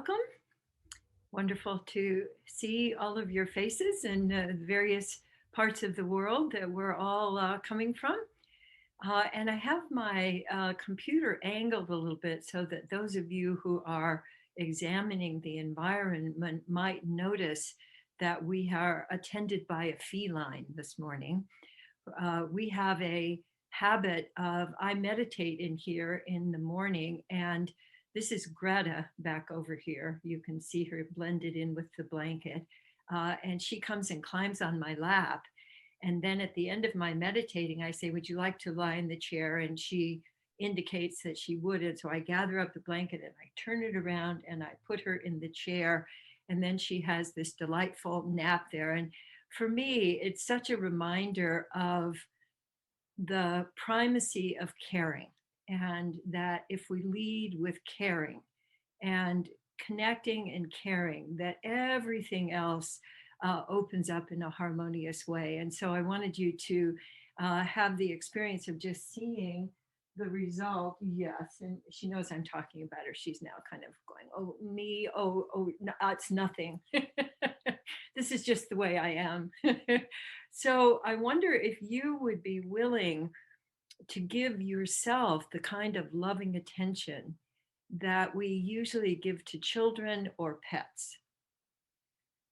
welcome. Wonderful to see all of your faces in various parts of the world that we're all coming from. And I have my computer angled a little bit so that those of you who are examining the environment might notice that we are attended by a feline this morning. We have a habit of, I meditate in here in the morning, and this is Greta back over here. You can see her blended in with the blanket. And she comes and climbs on my lap. And then at the end of my meditating, I say, would you like to lie in the chair? And she indicates that she would. And so I gather up the blanket and I turn it around and I put her in the chair. And then she has this delightful nap there. And for me, it's such a reminder of the primacy of caring, and that if we lead with caring and connecting and caring, that everything else opens up in a harmonious way. And so I wanted you to have the experience of just seeing the result. Yes, and she knows I'm talking about her. She's now kind of going, oh, me, oh, no, it's nothing. This is just the way I am. So I wonder if you would be willing to give yourself the kind of loving attention that we usually give to children or pets.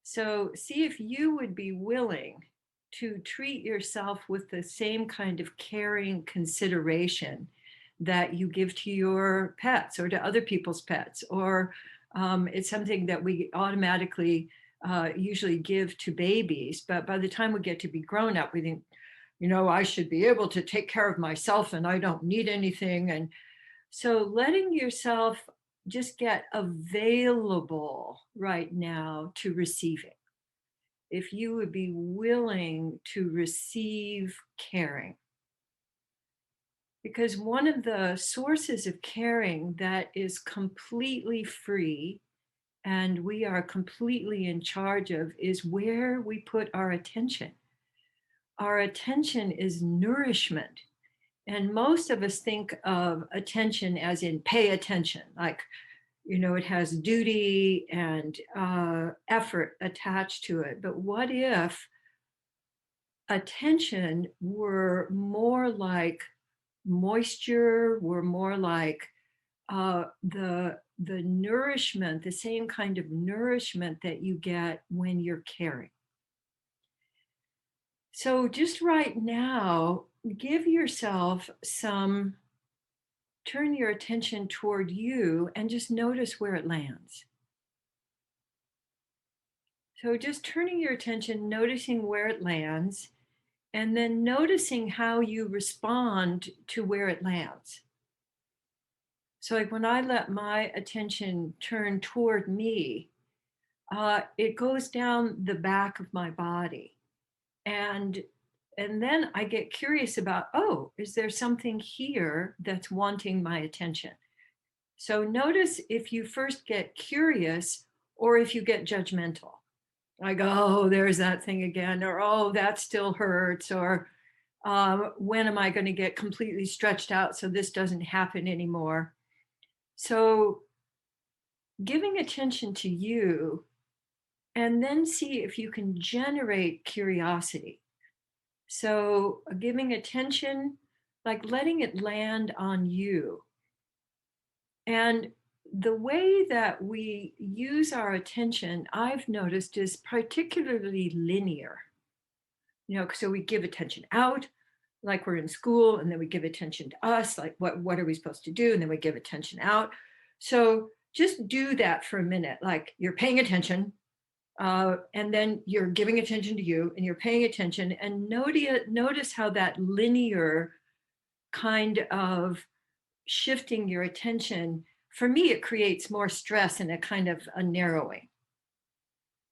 So see if you would be willing to treat yourself with the same kind of caring consideration that you give to your pets or to other people's pets, or it's something that we automatically usually give to babies, but by the time we get to be grown up, we think, I should be able to take care of myself and I don't need anything. And so letting yourself just get available right now to receiving. If you would be willing to receive caring. Because one of the sources of caring that is completely free and we are completely in charge of is where we put our attention. Our attention is nourishment. And most of us think of attention as in pay attention, like, it has duty and effort attached to it. But what if attention were more like moisture, were more like the nourishment, the same kind of nourishment that you get when you're caring? So just right now, give yourself turn your attention toward you and just notice where it lands. So just turning your attention, noticing where it lands, and then noticing how you respond to where it lands. So like when I let my attention turn toward me, it goes down the back of my body. And then I get curious about, oh, is there something here that's wanting my attention? So notice if you first get curious or if you get judgmental. Like, oh, there's that thing again, or oh, that still hurts, or when am I going to get completely stretched out so this doesn't happen anymore? So giving attention to you, and then see if you can generate curiosity. So giving attention, like letting it land on you. And the way that we use our attention, I've noticed, is particularly linear. So we give attention out, like we're in school, and then we give attention to us, like what are we supposed to do? And then we give attention out. So just do that for a minute, like you're paying attention, and then you're giving attention to you, and you're paying attention, and notice how that linear kind of shifting your attention, for me, it creates more stress and a kind of a narrowing.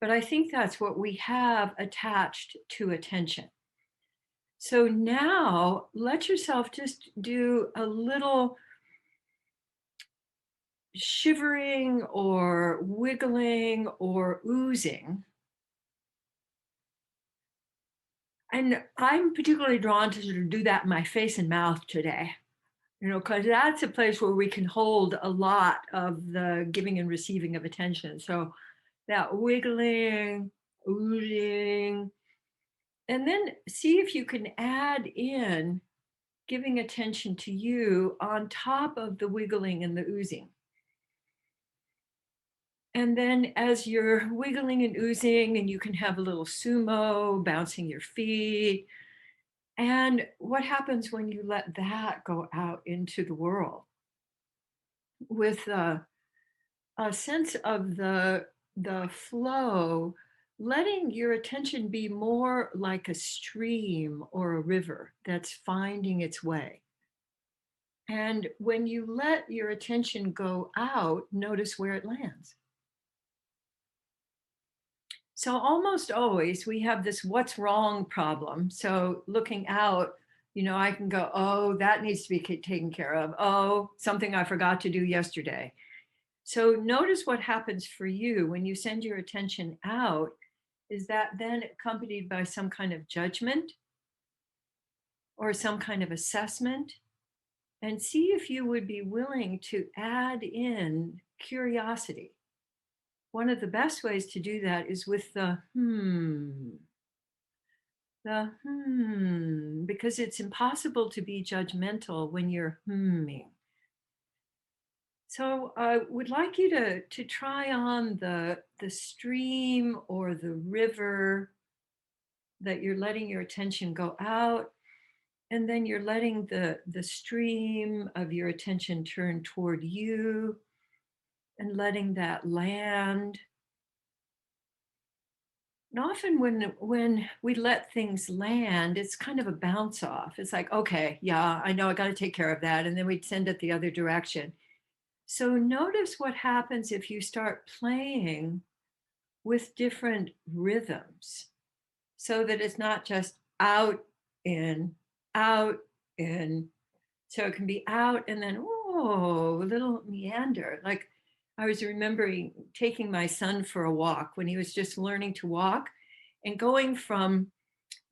But I think that's what we have attached to attention. So now let yourself just do a little shivering or wiggling or oozing. And I'm particularly drawn to sort of do that in my face and mouth today. Because that's a place where we can hold a lot of the giving and receiving of attention. So that wiggling, oozing, and then see if you can add in giving attention to you on top of the wiggling and the oozing. And then as you're wiggling and oozing, and you can have a little sumo, bouncing your feet. And what happens when you let that go out into the world with a sense of the flow, letting your attention be more like a stream or a river that's finding its way. And when you let your attention go out, notice where it lands. So almost always we have this what's wrong problem. So looking out, I can go, oh, that needs to be taken care of. Oh, something I forgot to do yesterday. So notice what happens for you when you send your attention out. Is that then accompanied by some kind of judgment or some kind of assessment? And see if you would be willing to add in curiosity. One of the best ways to do that is with because it's impossible to be judgmental when you're hmming. So I would like you to try on the stream or the river that you're letting your attention go out, and then you're letting the stream of your attention turn toward you and letting that land. And often when we let things land, it's kind of a bounce off. It's like, okay, yeah, I know I got to take care of that, and then we'd send it the other direction. So notice what happens if you start playing with different rhythms so that it's not just out, in, out, in. So it can be out and then, oh, a little meander. Like I was remembering taking my son for a walk when he was just learning to walk, and going from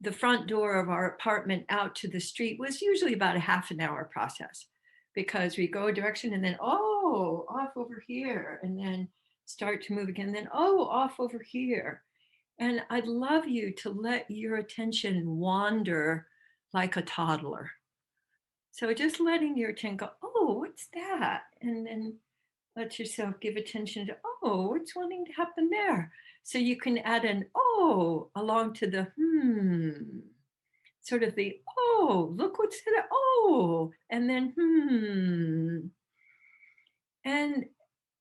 the front door of our apartment out to the street was usually about a half an hour process, because we go a direction and then, oh, off over here, and then start to move again, then, oh, off over here. And I'd love you to let your attention wander like a toddler. So just letting your attention go, oh, what's that? And then let yourself give attention to, oh, what's wanting to happen there? So you can add an oh along to the sort of the oh, look what's in it, oh, and then And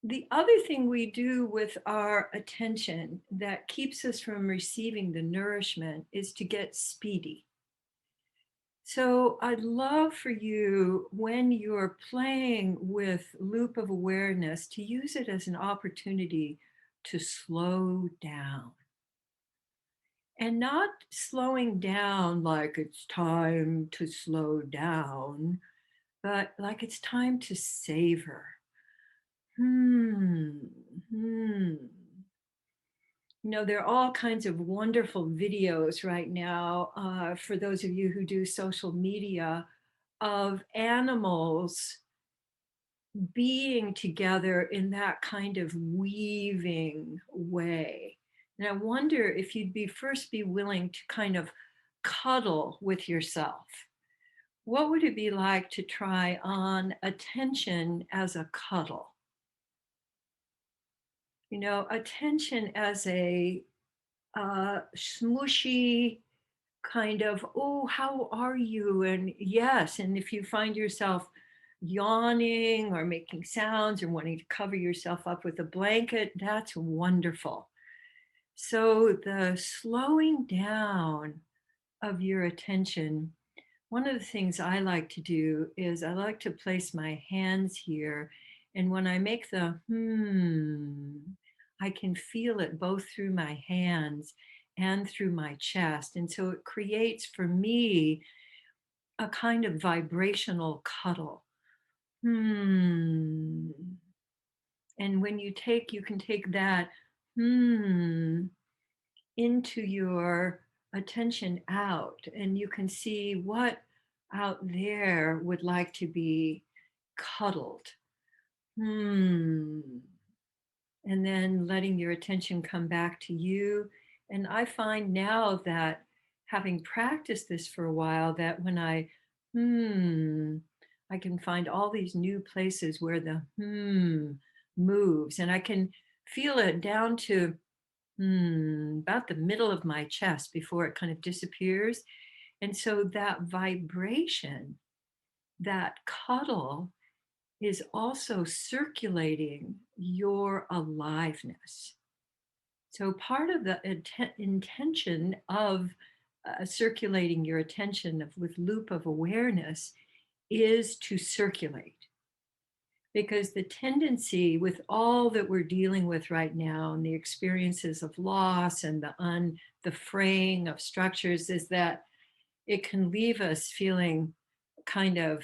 the other thing we do with our attention that keeps us from receiving the nourishment is to get speedy. So I'd love for you, when you're playing with loop of awareness, to use it as an opportunity to slow down. And not slowing down like it's time to slow down, but like it's time to savor. Hmm. Hmm. There are all kinds of wonderful videos right now, for those of you who do social media, of animals being together in that kind of weaving way. And I wonder if you'd be willing to kind of cuddle with yourself. What would it be like to try on attention as a cuddle? Attention as a smushy kind of, oh, how are you? And yes, and if you find yourself yawning or making sounds or wanting to cover yourself up with a blanket, that's wonderful. So the slowing down of your attention, one of the things I like to do is I like to place my hands here. And when I make the I can feel it both through my hands and through my chest. And so it creates for me a kind of vibrational cuddle. Hmm. And when you can take that into your attention out, and you can see out there would like to be cuddled. Hmm. And then letting your attention come back to you. And I find now that having practiced this for a while, that when hmm, I can find all these new places where the moves, and I can feel it down to about the middle of my chest before it kind of disappears. And so that vibration, that cuddle, is also circulating your aliveness. So, part of the intention of circulating your attention with loop of awareness is to circulate. Because the tendency with all that we're dealing with right now and the experiences of loss and the fraying of structures is that it can leave us feeling kind of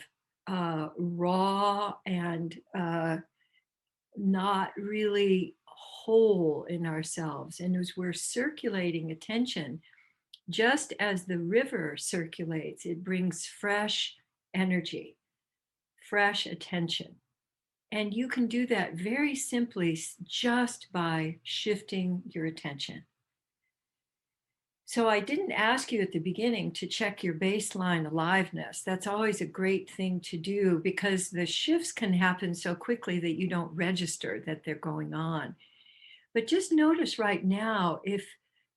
raw and not really whole in ourselves. And as we're circulating attention, just as the river circulates, it brings fresh energy, fresh attention. And you can do that very simply just by shifting your attention. So I didn't ask you at the beginning to check your baseline aliveness. That's always a great thing to do because the shifts can happen so quickly that you don't register that they're going on. But just notice right now if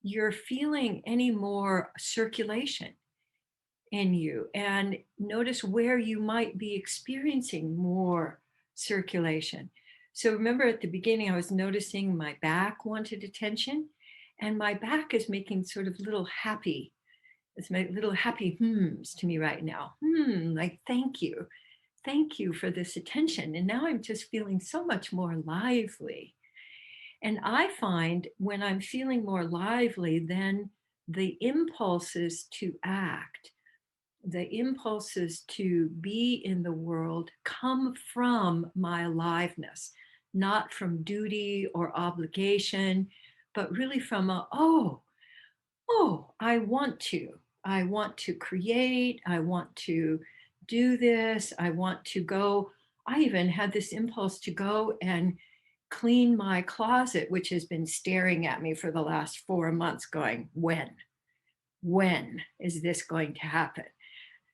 you're feeling any more circulation in you, and notice where you might be experiencing more circulation. So remember at the beginning, I was noticing my back wanted attention, and my back is making sort of little happy, it's my little happy hmms to me right now. Like thank you. Thank you for this attention. And now I'm just feeling so much more lively. And I find when I'm feeling more lively, then the impulses to act, the impulses to be in the world come from my aliveness, not from duty or obligation, but really from I want to. I want to create. I want to do this. I want to go. I even had this impulse to go and clean my closet, which has been staring at me for the last 4 months, going, when? When is this going to happen?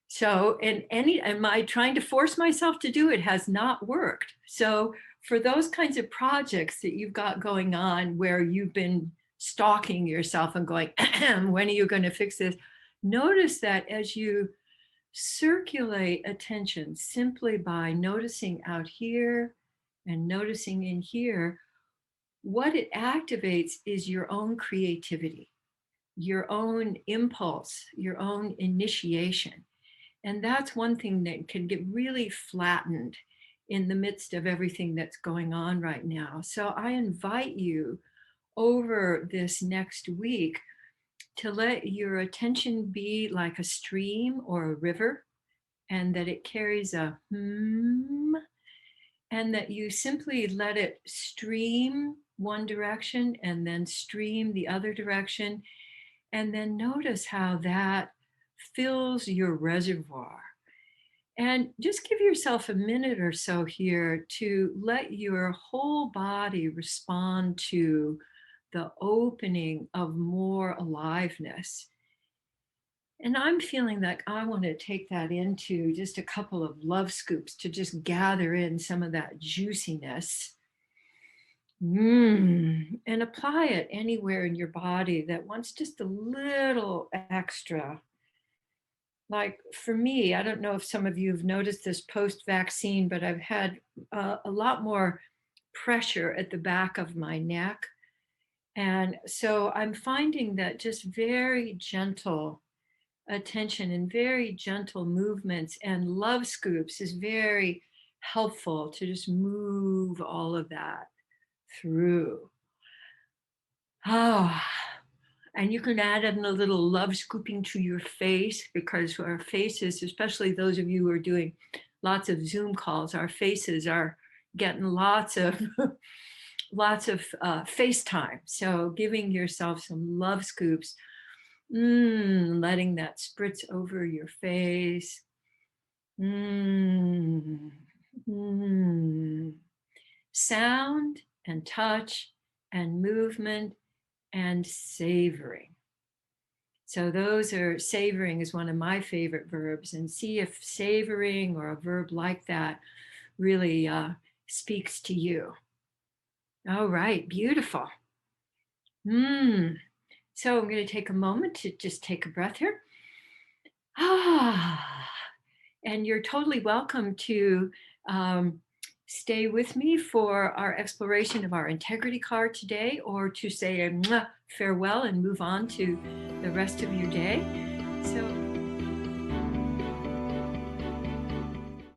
So, am I trying to force myself to do it? Has not worked. So, for those kinds of projects that you've got going on where you've been stalking yourself and going, when are you going to fix this? Notice that as you circulate attention simply by noticing out here and noticing in here, what it activates is your own creativity, your own impulse, your own initiation. And that's one thing that can get really flattened in the midst of everything that's going on right now. So I invite you over this next week to let your attention be like a stream or a river, and that it carries a and that you simply let it stream one direction and then stream the other direction. And then notice how that fills your reservoir. And just give yourself a minute or so here to let your whole body respond to the opening of more aliveness. And I'm feeling like I want to take that into just a couple of love scoops to just gather in some of that juiciness. And apply it anywhere in your body that wants just a little extra. Like for me, I don't know if some of you have noticed this post vaccine, but I've had a lot more pressure at the back of my neck. And so I'm finding that just very gentle attention and very gentle movements and love scoops is very helpful to just move all of that through. Ah, and you can add in a little love scooping to your face, because our faces, especially those of you who are doing lots of Zoom calls, our faces are getting lots of lots of FaceTime. So giving yourself some love scoops, letting that spritz over your face. Mm. Mm. Sound and touch and movement and savoring. So those are savoring is one of my favorite verbs, and see if savoring or a verb like that really speaks to you. All right, beautiful. Mm. So I'm going to take a moment to just take a breath here. Ah, and you're totally welcome to um, stay with me for our exploration of our integrity card today, or to say a mwah, farewell and move on to the rest of your day. So